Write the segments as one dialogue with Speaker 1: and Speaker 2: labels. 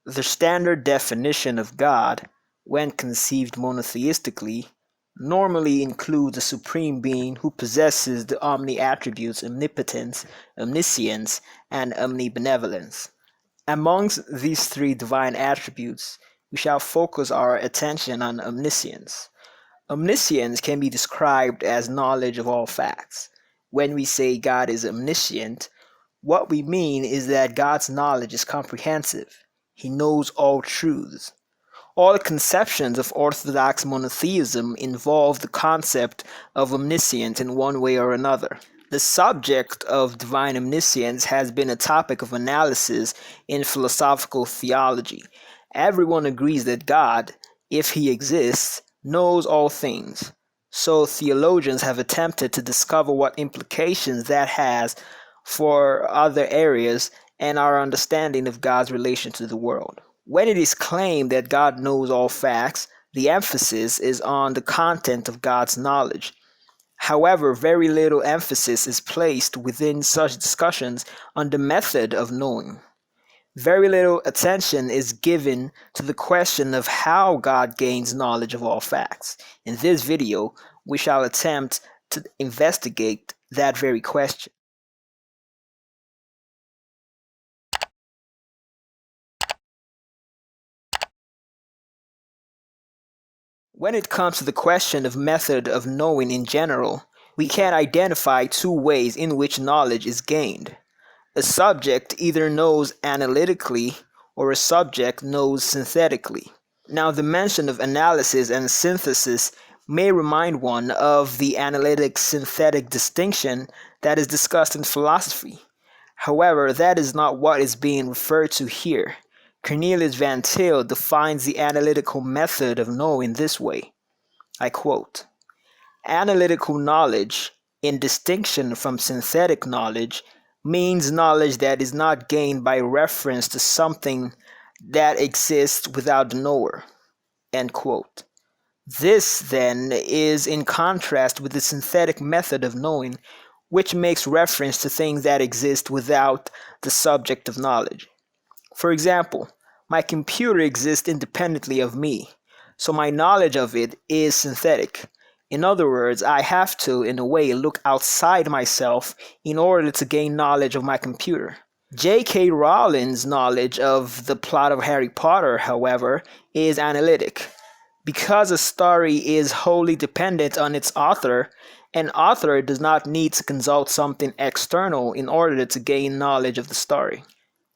Speaker 1: The standard definition of God, when conceived monotheistically, normally includes a supreme being who possesses the omni-attributes omnipotence, omniscience, and omnibenevolence. Amongst these three divine attributes, we shall focus our attention on omniscience. Omniscience can be described as knowledge of all facts. When we say God is omniscient, what we mean is that God's knowledge is comprehensive. He knows all truths. All conceptions of orthodox monotheism involve the concept of omniscience in one way or another. The subject of divine omniscience has been a topic of analysis in philosophical theology. Everyone agrees that God, if he exists, knows all things. So theologians have attempted to discover what implications that has for other areas and our understanding of God's relation to the world. When it is claimed that God knows all facts, the emphasis is on the content of God's knowledge. However, very little emphasis is placed within such discussions on the method of knowing. Very little attention is given to the question of how God gains knowledge of all facts. In this video, we shall attempt to investigate that very question. When it comes to the question of method of knowing in general, we can identify two ways in which knowledge is gained. A subject either knows analytically or a subject knows synthetically. Now, the mention of analysis and synthesis may remind one of the analytic-synthetic distinction that is discussed in philosophy. However, that is not what is being referred to here. Cornelius Van Til defines the analytical method of knowing this way. I quote, "Analytical knowledge, in distinction from synthetic knowledge, means knowledge that is not gained by reference to something that exists without the knower." End quote. This, then, is in contrast with the synthetic method of knowing, which makes reference to things that exist without the subject of knowledge. For example, my computer exists independently of me, so my knowledge of it is synthetic. In other words, I have to, in a way, look outside myself in order to gain knowledge of my computer. J.K. Rowling's knowledge of the plot of Harry Potter, however, is analytic. Because a story is wholly dependent on its author, an author does not need to consult something external in order to gain knowledge of the story.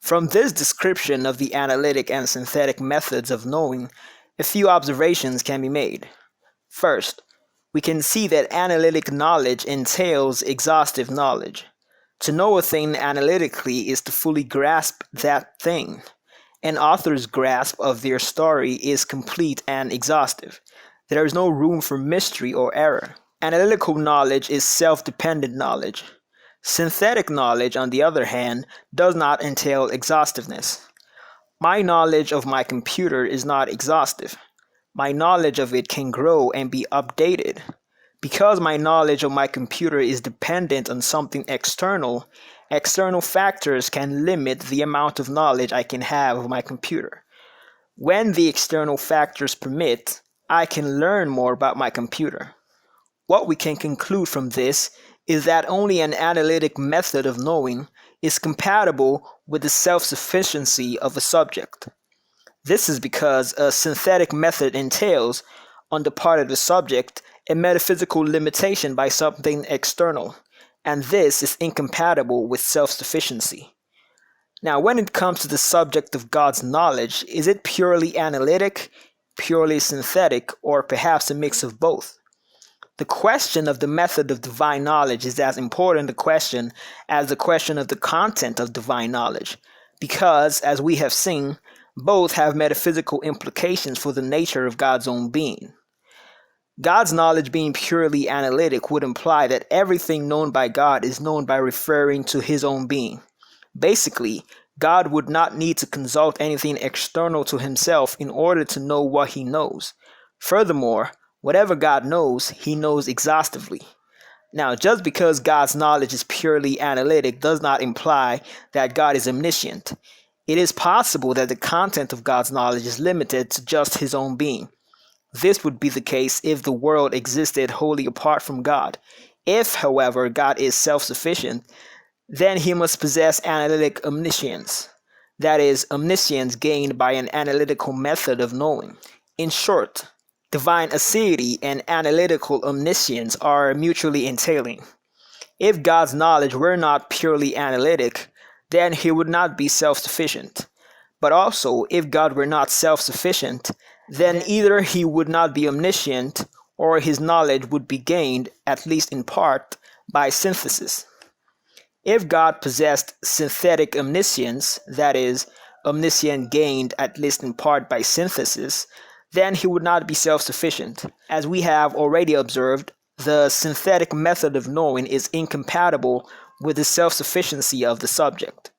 Speaker 1: From this description of the analytic and synthetic methods of knowing, a few observations can be made. First, we can see that analytic knowledge entails exhaustive knowledge. To know a thing analytically is to fully grasp that thing. An author's grasp of their story is complete and exhaustive. There is no room for mystery or error. Analytical knowledge is self-dependent knowledge. Synthetic knowledge, on the other hand, does not entail exhaustiveness. My knowledge of my computer is not exhaustive. My knowledge of it can grow and be updated. Because my knowledge of my computer is dependent on something external, external factors can limit the amount of knowledge I can have of my computer. When the external factors permit, I can learn more about my computer. What we can conclude from this is that only an analytic method of knowing is compatible with the self-sufficiency of a subject. This is because a synthetic method entails, on the part of the subject, a metaphysical limitation by something external, and this is incompatible with self-sufficiency. Now, when it comes to the subject of God's knowledge, is it purely analytic, purely synthetic, or perhaps a mix of both? The question of the method of divine knowledge is as important a question as the question of the content of divine knowledge, because, as we have seen, both have metaphysical implications for the nature of God's own being. God's knowledge being purely analytic would imply that everything known by God is known by referring to his own being. Basically, God would not need to consult anything external to himself in order to know what he knows. Furthermore, whatever God knows, he knows exhaustively. Now, just because God's knowledge is purely analytic does not imply that God is omniscient. It is possible that the content of God's knowledge is limited to just his own being. This would be the case if the world existed wholly apart from God. If, however, God is self-sufficient, then he must possess analytic omniscience. That is, omniscience gained by an analytical method of knowing. In short, divine aseity and analytical omniscience are mutually entailing. If God's knowledge were not purely analytic, then he would not be self-sufficient. But also, if God were not self-sufficient, then either he would not be omniscient or his knowledge would be gained, at least in part, by synthesis. If God possessed synthetic omniscience, that is, omniscience gained at least in part by synthesis, then he would not be self-sufficient. As we have already observed, the synthetic method of knowing is incompatible with the self-sufficiency of the subject.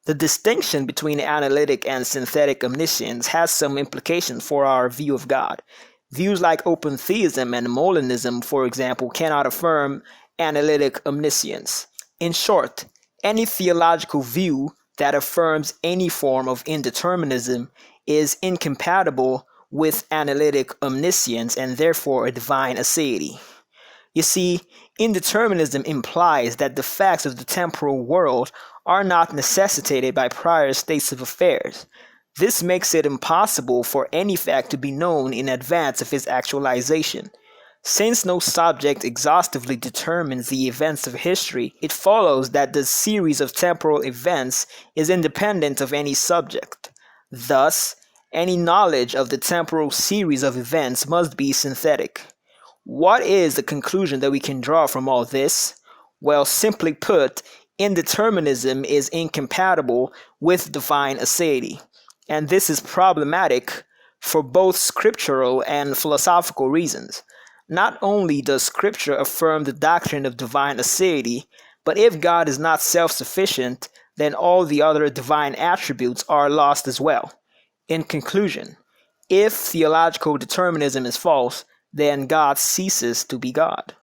Speaker 1: The distinction between analytic and synthetic omniscience has some implications for our view of God. Views like open theism and Molinism, for example, cannot affirm analytic omniscience. In short, any theological view that affirms any form of indeterminism is incompatible with analytic omniscience and therefore a divine aseity. You see, indeterminism implies that the facts of the temporal world are not necessitated by prior states of affairs. This makes it impossible for any fact to be known in advance of its actualization. Since no subject exhaustively determines the events of history, it follows that the series of temporal events is independent of any subject. Thus, any knowledge of the temporal series of events must be synthetic. What is the conclusion that we can draw from all this? Well, simply put, indeterminism is incompatible with divine aseity, and this is problematic for both scriptural and philosophical reasons. Not only does Scripture affirm the doctrine of divine aseity, but if God is not self-sufficient, then all the other divine attributes are lost as well. In conclusion, if theological determinism is false, then God ceases to be God.